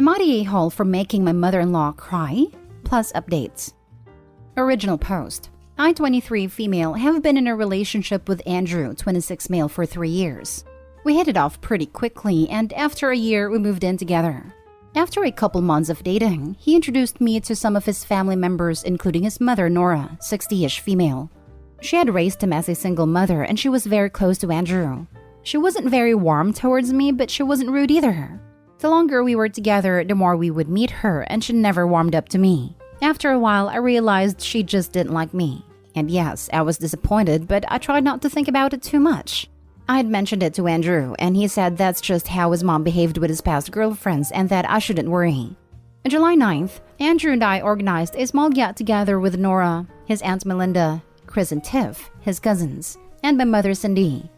Am I the a-hole for making my mother-in-law cry? Plus updates. Original post. I, 23 female, have been in a relationship with Andrew, 26 male, for 3 years. We hit it off pretty quickly, and after a year, we moved in together. After a couple months of dating, he introduced me to some of his family members, including his mother, Nora, 60-ish female. She had raised him as a single mother, and she was very close to Andrew. She wasn't very warm towards me, but she wasn't rude either. The longer we were together, the more we would meet her, and she never warmed up to me. After a while, I realized she just didn't like me. And yes, I was disappointed, but I tried not to think about it too much. I had mentioned it to Andrew, and he said that's just how his mom behaved with his past girlfriends and that I shouldn't worry. On July 9th, Andrew and I organized a small get-together with Nora, his aunt Melinda, Chris and Tiff, his cousins, and my mother Cindy.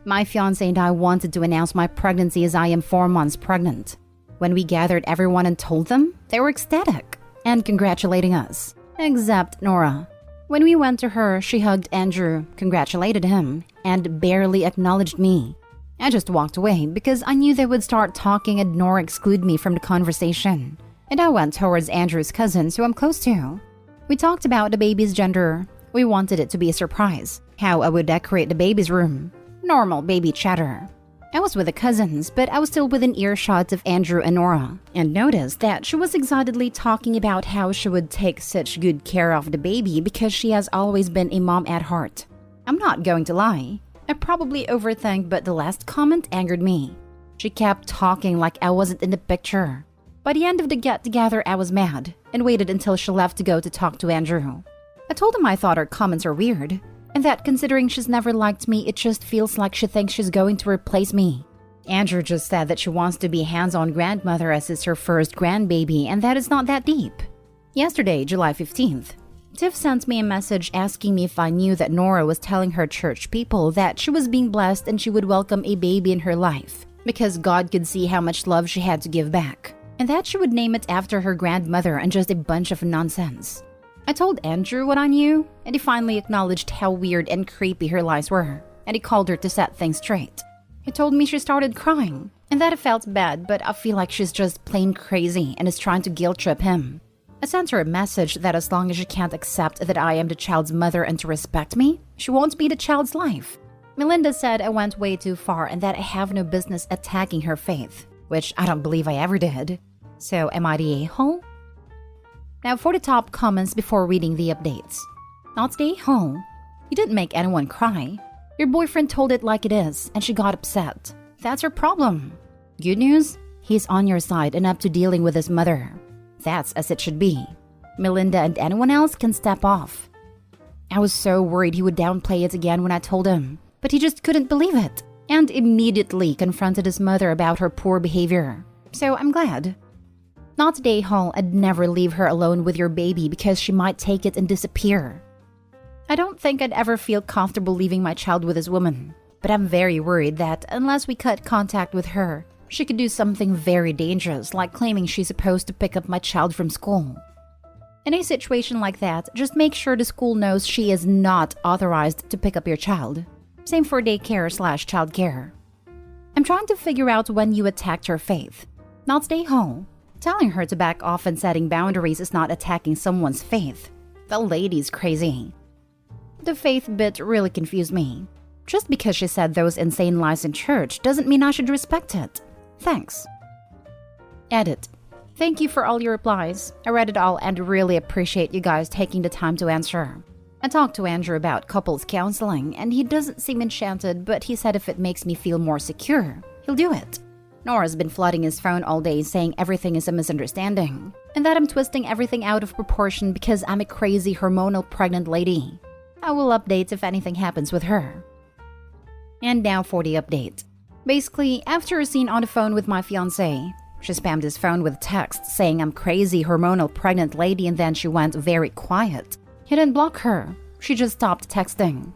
My fiancé and I wanted to announce my pregnancy as I am 4 months pregnant. When we gathered everyone and told them, they were ecstatic and congratulating us, except Nora. When we went to her, she hugged Andrew, congratulated him, and barely acknowledged me. I just walked away because I knew they would start talking and Nora exclude me from the conversation. And I went towards Andrew's cousins, who I'm close to. We talked about the baby's gender. We wanted it to be a surprise, how I would decorate the baby's room. Normal baby chatter. I was with the cousins, but I was still within earshot of Andrew and Nora, and noticed that she was excitedly talking about how she would take such good care of the baby because she has always been a mom at heart. I'm not going to lie. I probably overthink, but the last comment angered me. She kept talking like I wasn't in the picture. By the end of the get-together, I was mad, and waited until she left to go to talk to Andrew. I told him I thought her comments are weird, and that considering she's never liked me, it just feels like she thinks she's going to replace me. Andrew just said that she wants to be hands-on grandmother as it's her first grandbaby, and that is not that deep. Yesterday, July 15th, Tiff sent me a message asking me if I knew that Nora was telling her church people that she was being blessed and she would welcome a baby in her life because God could see how much love she had to give back, and that she would name it after her grandmother, and just a bunch of nonsense. I told Andrew what I knew, and he finally acknowledged how weird and creepy her lies were, and he called her to set things straight. He told me she started crying, and that I felt bad, but I feel like she's just plain crazy and is trying to guilt trip him. I sent her a message that as long as she can't accept that I am the child's mother and to respect me, she won't be the child's life. Melinda said I went way too far and that I have no business attacking her faith, which I don't believe I ever did. So am I the a-hole? Now for the top comments before reading the updates. Not the a-hole. You didn't make anyone cry. Your boyfriend told it like it is, and she got upset. That's her problem. Good news? He's on your side and up to dealing with his mother. That's as it should be. Melinda and anyone else can step off. I was so worried he would downplay it again when I told him, but he just couldn't believe it, and immediately confronted his mother about her poor behavior. So I'm glad. Not today, Hall. I'd never leave her alone with your baby because she might take it and disappear. I don't think I'd ever feel comfortable leaving my child with this woman, but I'm very worried that unless we cut contact with her, she could do something very dangerous, like claiming she's supposed to pick up my child from school. In a situation like that, just make sure the school knows she is not authorized to pick up your child. Same for daycare/childcare. I'm trying to figure out when you attacked her faith. Not stay home. Telling her to back off and setting boundaries is not attacking someone's faith. The lady's crazy. The faith bit really confused me. Just because she said those insane lies in church doesn't mean I should respect it. Thanks. Edit. Thank you for all your replies. I read it all and really appreciate you guys taking the time to answer. I talked to Andrew about couples counseling, and he doesn't seem enchanted, but he said if it makes me feel more secure, he'll do it. Nora's been flooding his phone all day saying everything is a misunderstanding, and that I'm twisting everything out of proportion because I'm a crazy hormonal pregnant lady. I will update if anything happens with her. And now for the update. Basically, after a scene on the phone with my fiancé, she spammed his phone with texts saying I'm crazy hormonal pregnant lady, and then she went very quiet. He didn't block her. She just stopped texting.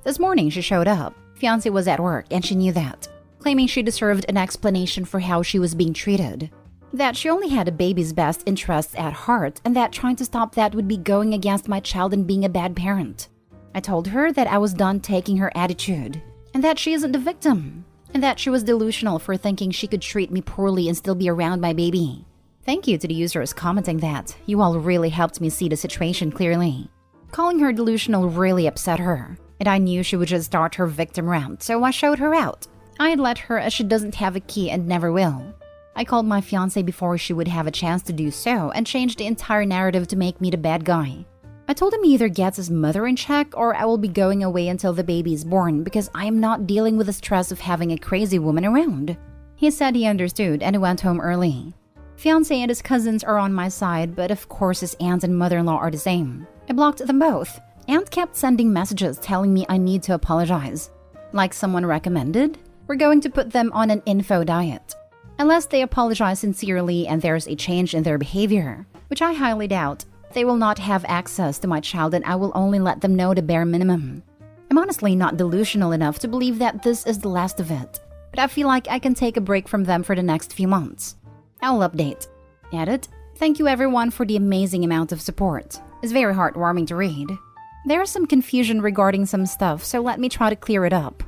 This morning she showed up. Fiancé was at work and she knew that, claiming she deserved an explanation for how she was being treated. That she only had a baby's best interests at heart, and that trying to stop that would be going against my child and being a bad parent. I told her that I was done taking her attitude, and that she isn't the victim, and that she was delusional for thinking she could treat me poorly and still be around my baby. Thank you to the users commenting that. You all really helped me see the situation clearly. Calling her delusional really upset her, and I knew she would just start her victim rant, so I showed her out. I had let her as she doesn't have a key and never will. I called my fiancé before she would have a chance to do so and changed the entire narrative to make me the bad guy. I told him he either gets his mother in check or I will be going away until the baby is born because I am not dealing with the stress of having a crazy woman around. He said he understood and he went home early. Fiancé and his cousins are on my side, but of course his aunt and mother-in-law are the same. I blocked them both. Aunt kept sending messages telling me I need to apologize. Like someone recommended, we're going to put them on an info diet. Unless they apologize sincerely and there's a change in their behavior, which I highly doubt, they will not have access to my child and I will only let them know the bare minimum. I'm honestly not delusional enough to believe that this is the last of it, but I feel like I can take a break from them for the next few months. I'll update. Edit. Thank you everyone for the amazing amount of support. It's very heartwarming to read. There is some confusion regarding some stuff, so let me try to clear it up.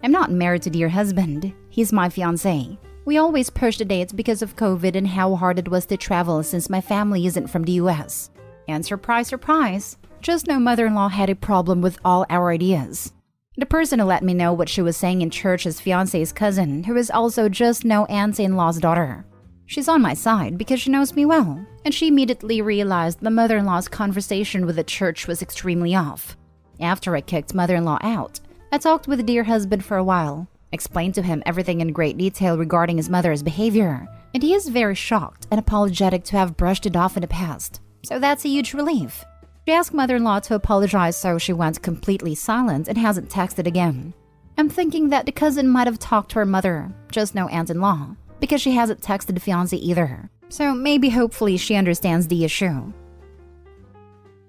I'm not married to dear husband. He's my fiancé. We always pushed the dates because of COVID and how hard it was to travel since my family isn't from the US. And surprise, surprise, just no mother-in-law had a problem with all our ideas. The person who let me know what she was saying in church is fiancé's cousin, who is also just no auntie-in-law's daughter. She's on my side because she knows me well, and she immediately realized the mother-in-law's conversation with the church was extremely off. After I kicked mother-in-law out, I talked with dear husband for a while, explained to him everything in great detail regarding his mother's behavior, and he is very shocked and apologetic to have brushed it off in the past. So that's a huge relief. She asked mother-in-law to apologize, so she went completely silent and hasn't texted again. I'm thinking that the cousin might have talked to her mother, just no aunt-in-law, because she hasn't texted the fiancé either. So maybe hopefully she understands the issue.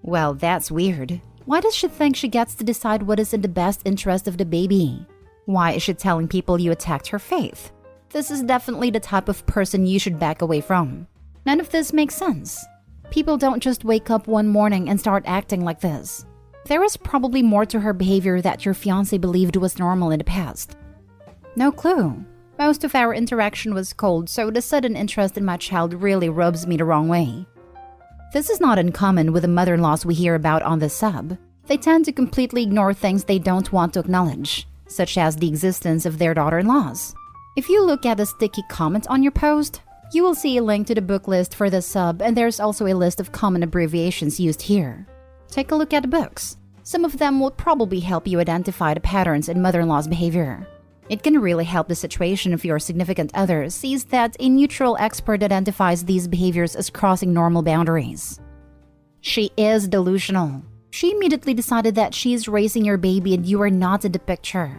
Well, that's weird. Why does she think she gets to decide what is in the best interest of the baby? Why is she telling people you attacked her faith? This is definitely the type of person you should back away from. None of this makes sense. People don't just wake up one morning and start acting like this. There is probably more to her behavior that your fiancé believed was normal in the past. No clue. Most of our interaction was cold, so the sudden interest in my child really rubs me the wrong way. This is not uncommon with the mother-in-laws we hear about on this sub. They tend to completely ignore things they don't want to acknowledge, such as the existence of their daughter-in-laws. If you look at the sticky comments on your post, you will see a link to the book list for this sub, and there's also a list of common abbreviations used here. Take a look at the books. Some of them will probably help you identify the patterns in mother-in-law's behavior. It can really help the situation if your significant other sees that a neutral expert identifies these behaviors as crossing normal boundaries. She is delusional. She immediately decided that she is raising your baby and you are not in the picture.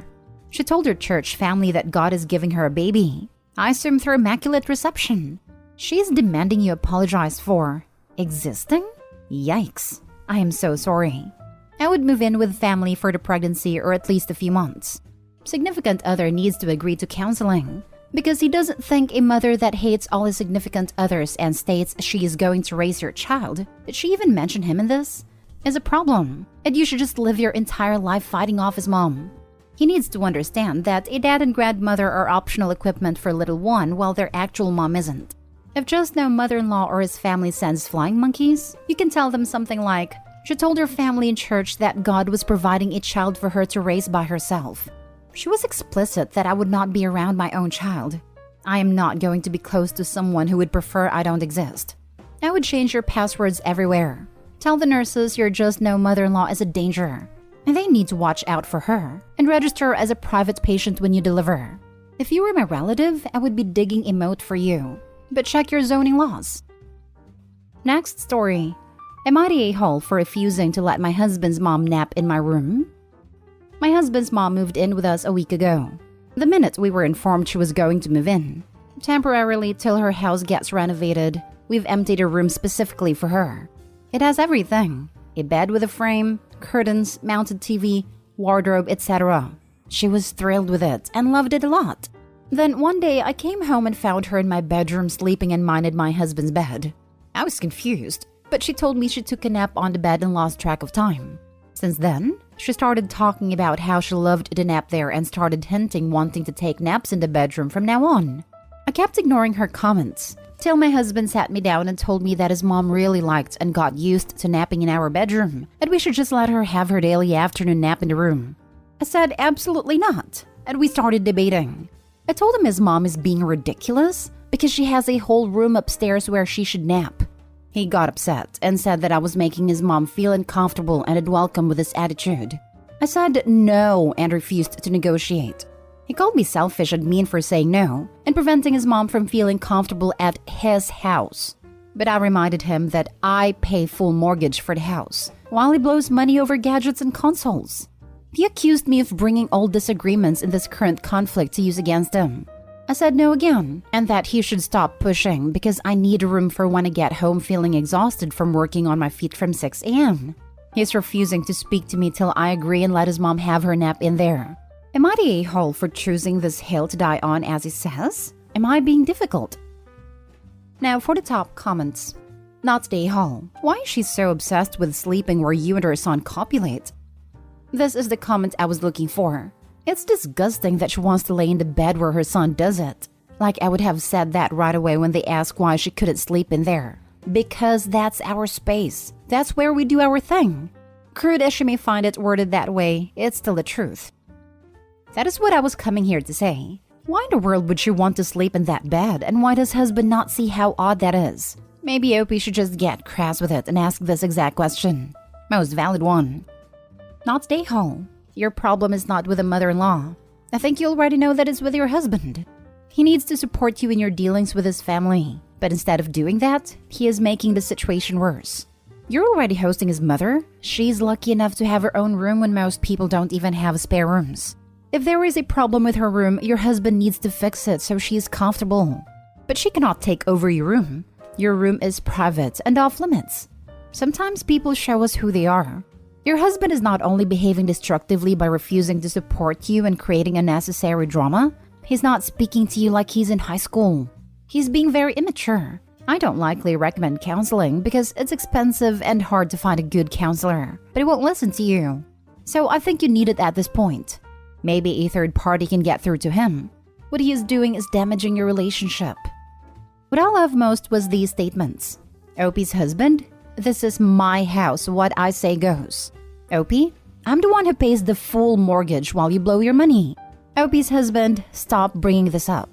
She told her church family that God is giving her a baby. I assume through immaculate reception. She is demanding you apologize for existing? Yikes. I am so sorry. I would move in with family for the pregnancy or at least a few months. Significant other needs to agree to counseling because he doesn't think a mother that hates all his significant others and states she is going to raise your child, did she even mention him in this, is a problem, and you should just live your entire life fighting off his mom. He needs to understand that a dad and grandmother are optional equipment for little one while their actual mom isn't. If just no mother-in-law or his family sends flying monkeys, you can tell them something like, she told her family in church that God was providing a child for her to raise by herself. She was explicit that I would not be around my own child. I am not going to be close to someone who would prefer I don't exist. I would change your passwords everywhere. Tell the nurses your just no mother-in-law is a danger, and they need to watch out for her and register as a private patient when you deliver. If you were my relative, I would be digging a moat for you, but check your zoning laws. Next story. Am I the a-hole for refusing to let my husband's mom nap in my room? My husband's mom moved in with us a week ago. The minute we were informed she was going to move in, temporarily till her house gets renovated, we've emptied a room specifically for her. It has everything. A bed with a frame, curtains, mounted TV, wardrobe, etc. She was thrilled with it and loved it a lot. Then one day I came home and found her in my bedroom sleeping and minded my husband's bed. I was confused, but she told me she took a nap on the bed and lost track of time. Since then, she started talking about how she loved the nap there and started hinting wanting to take naps in the bedroom from now on. I kept ignoring her comments, Till my husband sat me down and told me that his mom really liked and got used to napping in our bedroom, and we should just let her have her daily afternoon nap in the room. I said absolutely not, and we started debating. I told him his mom is being ridiculous because she has a whole room upstairs where she should nap. He got upset and said that I was making his mom feel uncomfortable and unwelcome with this attitude. I said no and refused to negotiate. He called me selfish and mean for saying no and preventing his mom from feeling comfortable at his house. But I reminded him that I pay full mortgage for the house, while he blows money over gadgets and consoles. He accused me of bringing old disagreements in this current conflict to use against him. I said no again, and that he should stop pushing because I need a room for when I get home feeling exhausted from working on my feet from 6 a.m. He's refusing to speak to me till I agree and let his mom have her nap in there. Am I the a-hole for choosing this hill to die on as he says? Am I being difficult? Now for the top comments. Not the a-hole. Why is she so obsessed with sleeping where you and her son copulate? This is the comment I was looking for. It's disgusting that she wants to lay in the bed where her son does it. Like I would have said that right away when they asked why she couldn't sleep in there. Because that's our space. That's where we do our thing. Crude as she may find it worded that way, it's still the truth. That is what I was coming here to say. Why in the world would she want to sleep in that bed, and why does husband not see how odd that is? Maybe Opie should just get crass with it and ask this exact question. Most valid one. Not stay home. Your problem is not with a mother-in-law. I think you already know that it's with your husband. He needs to support you in your dealings with his family. But instead of doing that, he is making the situation worse. You're already hosting his mother. She's lucky enough to have her own room when most people don't even have spare rooms. If there is a problem with her room, your husband needs to fix it so she is comfortable. But she cannot take over your room. Your room is private and off limits. Sometimes people show us who they are. Your husband is not only behaving destructively by refusing to support you and creating unnecessary drama, he's not speaking to you like he's in high school. He's being very immature. I don't likely recommend counseling because it's expensive and hard to find a good counselor, but he won't listen to you. So I think you need it at this point. Maybe a third party can get through to him. What he is doing is damaging your relationship. What I love most was these statements. Opie's husband, this is my house, what I say goes. Opie, I'm the one who pays the full mortgage while you blow your money. Opie's husband, stop bringing this up.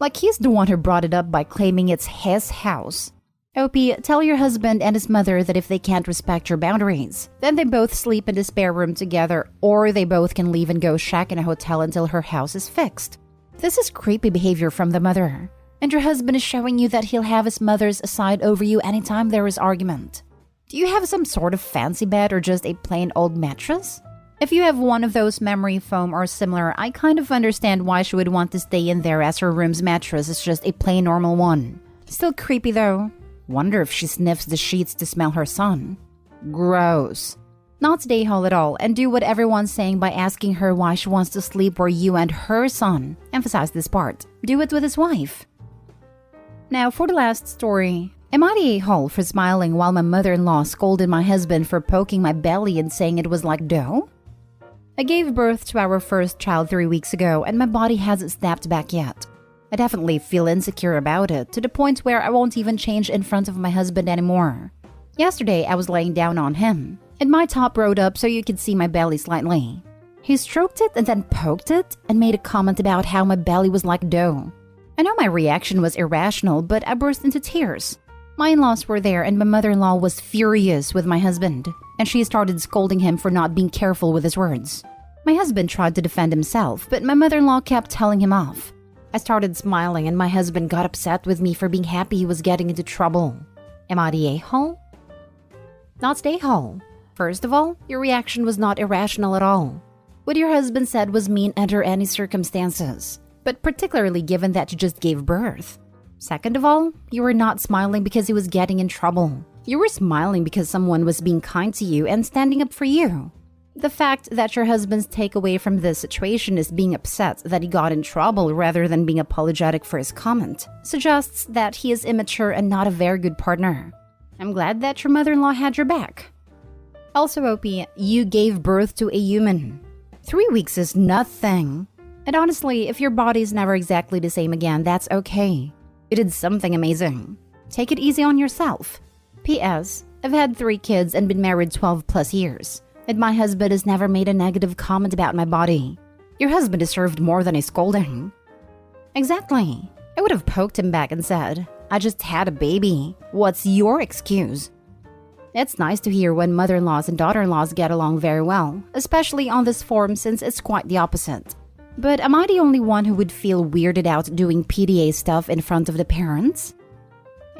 Like he's the one who brought it up by claiming it's his house. Opie, tell your husband and his mother that if they can't respect your boundaries, then they both sleep in the spare room together, or they both can leave and go shack in a hotel until her house is fixed. This is creepy behavior from the mother. And your husband is showing you that he'll have his mother's side over you anytime there is argument. Do you have some sort of fancy bed or just a plain old mattress? If you have one of those memory foam or similar, I kind of understand why she would want to stay in there as her room's mattress is just a plain normal one. Still creepy though. Wonder if she sniffs the sheets to smell her son. Gross. Not stay home at all and do what everyone's saying by asking her why she wants to sleep where you and her son. Emphasize this part. Do it with his wife. Now for the last story. Am I the a-hole for smiling while my mother-in-law scolded my husband for poking my belly and saying it was like dough? I gave birth to our first child 3 weeks ago and my body hasn't snapped back yet. I definitely feel insecure about it to the point where I won't even change in front of my husband anymore. Yesterday I was laying down on him and my top rode up so you could see my belly slightly. He stroked it and then poked it and made a comment about how my belly was like dough. I know my reaction was irrational, but I burst into tears. My in-laws were there and my mother-in-law was furious with my husband, and she started scolding him for not being careful with his words. My husband tried to defend himself, but my mother-in-law kept telling him off. I started smiling and my husband got upset with me for being happy he was getting into trouble. Am I the a-hole? Not the a-hole. First of all, your reaction was not irrational at all. What your husband said was mean under any circumstances, but particularly given that you just gave birth. Second of all, you were not smiling because he was getting in trouble. You were smiling because someone was being kind to you and standing up for you. The fact that your husband's takeaway from this situation is being upset that he got in trouble rather than being apologetic for his comment suggests that he is immature and not a very good partner. I'm glad that your mother-in-law had your back. Also, Opie, you gave birth to a human. 3 weeks is nothing. And honestly, if your body's never exactly the same again, that's okay. You did something amazing. Take it easy on yourself. P.S. I've had 3 kids and been married 12 plus years, and my husband has never made a negative comment about my body. Your husband deserved more than a scolding. Exactly. I would have poked him back and said, I just had a baby. What's your excuse? It's nice to hear when mother-in-laws and daughter-in-laws get along very well, especially on this forum since it's quite the opposite. But am I the only one who would feel weirded out doing PDA stuff in front of the parents?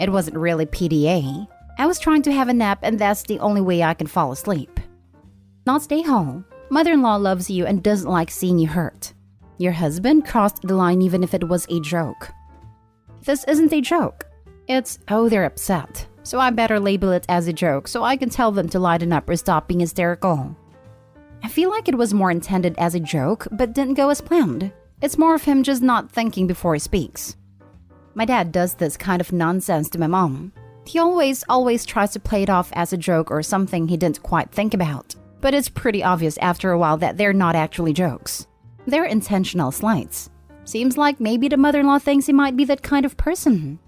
It wasn't really PDA. I was trying to have a nap and that's the only way I can fall asleep. Not stay home. Mother-in-law loves you and doesn't like seeing you hurt. Your husband crossed the line even if it was a joke. This isn't a joke. It's, oh, they're upset. So I better label it as a joke so I can tell them to lighten up or stop being hysterical. I feel like it was more intended as a joke, but didn't go as planned. It's more of him just not thinking before he speaks. My dad does this kind of nonsense to my mom. He always tries to play it off as a joke or something he didn't quite think about. But it's pretty obvious after a while that they're not actually jokes. They're intentional slights. Seems like maybe the mother-in-law thinks he might be that kind of person.